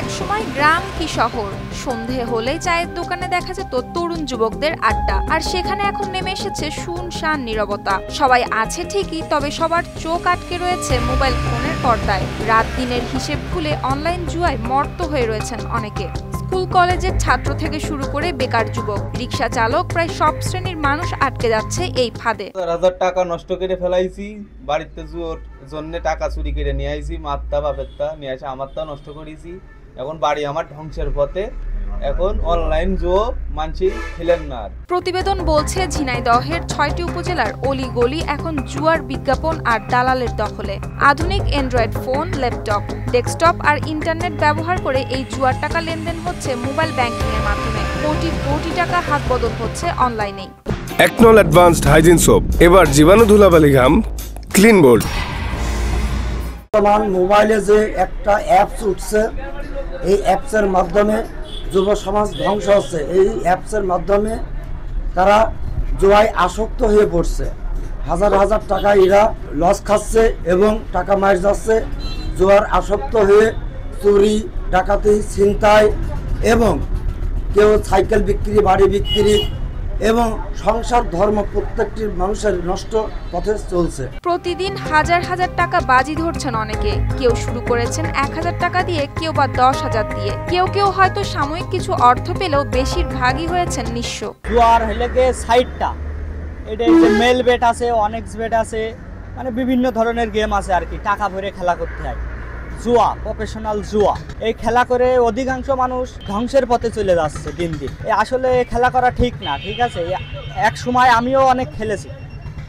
একসময় গ্রাম কি শহর, সন্ধে হলেই চায়ের দোকানে দেখা যেত তরুণ যুবকদের আড্ডা, আর সেখানে এখন নেমে এসেছে শুনশান নীরবতা। সবাই আছে ঠিকই, তবে সবার চোখ আটকে রয়েছে মোবাইল ফোনের পর্দায়। রাত দিনের হিসেব ভুলে অনলাইন জুয়ায় মত্ত হয়ে রয়েছেন অনেকে। স্কুল কলেজের ছাত্র থেকে শুরু করে বেকার যুবক, রিক্সা চালক, প্রায় সব শ্রেণীর মানুষ আটকে যাচ্ছে এই ফাঁদে। টাকা নষ্ট করে ফেলাইছি, বাড়িতে জুয়োর জন্য টাকা চুরি করে নিয়ে আইছি, মাত্তা বাপেরটা নিয়ে আসে, আমারটা নষ্ট করেছি। এখন বাড়ি আমার ধ্বংসের পথে। এখন অনলাইন জুয়ো মানছি খেলেন না। প্রতিবেদন বলছে ঝিনাইদহের ৬টি উপজেলার অলি গলি এখন জুয়ার বিজ্ঞাপন আর দালালের দখলে। আধুনিক অ্যান্ড্রয়েড ফোন, ল্যাপটপ, ডেস্কটপ আর ইন্টারনেট ব্যবহার করে এই জুয়ার টাকা লেনদেন হচ্ছে মোবাইল ব্যাংকিং এর মাধ্যমে। কোটি কোটি টাকা হাত বদল হচ্ছে অনলাইনেই। একনল অ্যাডভান্সড হাইজিন সোপ, এবার জীবাণু ধুলাবালি ঘাম ক্লিন বোল্ড। বর্তমান মোবাইলে যে একটা অ্যাপস উঠছে, এই অ্যাপসের মাধ্যমে যুব সমাজ ধ্বংস হচ্ছে। এই অ্যাপসের মাধ্যমে তারা জুয়ায় আসক্ত হয়ে পড়ছে। হাজার হাজার টাকা এরা লস খাচ্ছে এবং টাকা মার যাচ্ছে। জুয়ার আসক্ত হয়ে চুরি, ডাকাতি, ছিনতাই এবং কেউ সাইকেল বিক্রি, বাড়ি বিক্রি এবং সংসার ধর্ম প্রত্যেকটি মানুষের নষ্ট পথে চলছে। প্রতিদিন হাজার হাজার টাকা বাজি ধরছেন অনেকে। কেউ শুরু করেছেন ১,০০০ টাকা দিয়ে, কেউ বা ১০,০০০ দিয়ে। কেউ হয়তো সাময়িক কিছু অর্থ পেলেও বেশিরভাগই হয়েছেন নিঃস্ব। জুয়ার হলে সাইটটা এটা মেল বেট আছে, অনেক্স বেট আছে, মানে বিভিন্ন ধরনের গেম আছে আর কি। টাকা ভরে খেলা করতে হয়। জুয়া, প্রফেশনাল জুয়া, এই খেলা করে অধিকাংশ মানুষ ধ্বংসের পথে চলে যাচ্ছে দিন দিন। আসলে খেলা করা ঠিক না, ঠিক আছে। এক সময় আমিও অনেক খেলেছি।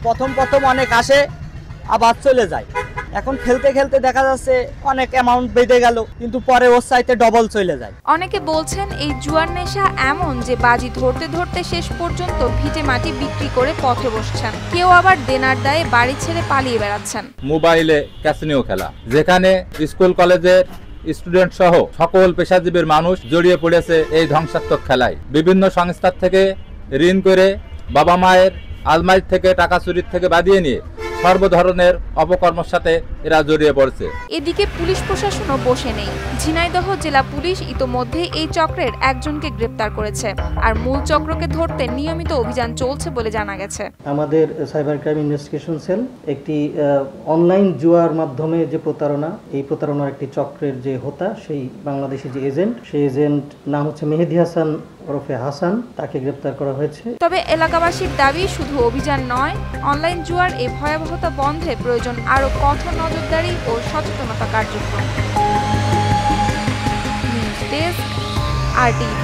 প্রথম অনেক আসে আবার চলে যায়। এখন খেলতে খেলতে দেখা যাচ্ছে অনেক অ্যামাউন্ট বেঁধে গেল, কিন্তু পরে ওর চাইতে ডবল চলে যায়। অনেকে বলছেন এই জুয়ার নেশা এমন যে বাজি ধরতে ধরতে শেষ পর্যন্ত ভিটে মাটি বিক্রি করে পথে বসছেন। কেউ আবার দেনার দায়ে বাড়ি ছেড়ে পালিয়ে বেড়াচ্ছেন। মোবাইলে ক্যাসিনো খেলা, যেখানে স্কুল কলেজের স্টুডেন্ট সহ সকল পেশাজীবীর মানুষ জড়িয়ে পড়েছে এই ধ্বংসাত্মক খেলায়। বিভিন্ন সংস্থার থেকে ঋণ করে বাবা মায়ের আলমারি থেকে টাকা চুরির থেকে বাদিয়ে নিয়ে সর্বধরনের অপকর্মের সাথে এরা জড়িয়ে পড়ছে। এদিকে পুলিশ প্রশাসনও বসে নেই। ঝিনাইদহ জেলা পুলিশ ইতোমধ্যে এই চক্রের একজনকে গ্রেপ্তার করেছে, আর মূল চক্রকে ধরতে নিয়মিত অভিযান চলছে বলে জানা গেছে। আমাদের সাইবার ক্রাইম ইনভেস্টিগেশন সেল একটি অনলাইন জুয়ার মাধ্যমে যে প্রতারণা, এই প্রতারণার একটি চক্রের যে হোতা, সেই বাংলাদেশি যে এজেন্ট, সেই এজেন্ট নাম হচ্ছে মেহেদি হাসান ওরফে হাসান, তাকে গ্রেপ্তার করা হয়েছে। তবে এলাকাবাসীর দাবি শুধু অভিযান নয়, অনলাইন জুয়ার এই ভয়াবহতা বন্ধে প্রয়োজন আরও কঠোর নজরদারি ও সচেতনতা কার্যক্রম। News desk, RTV।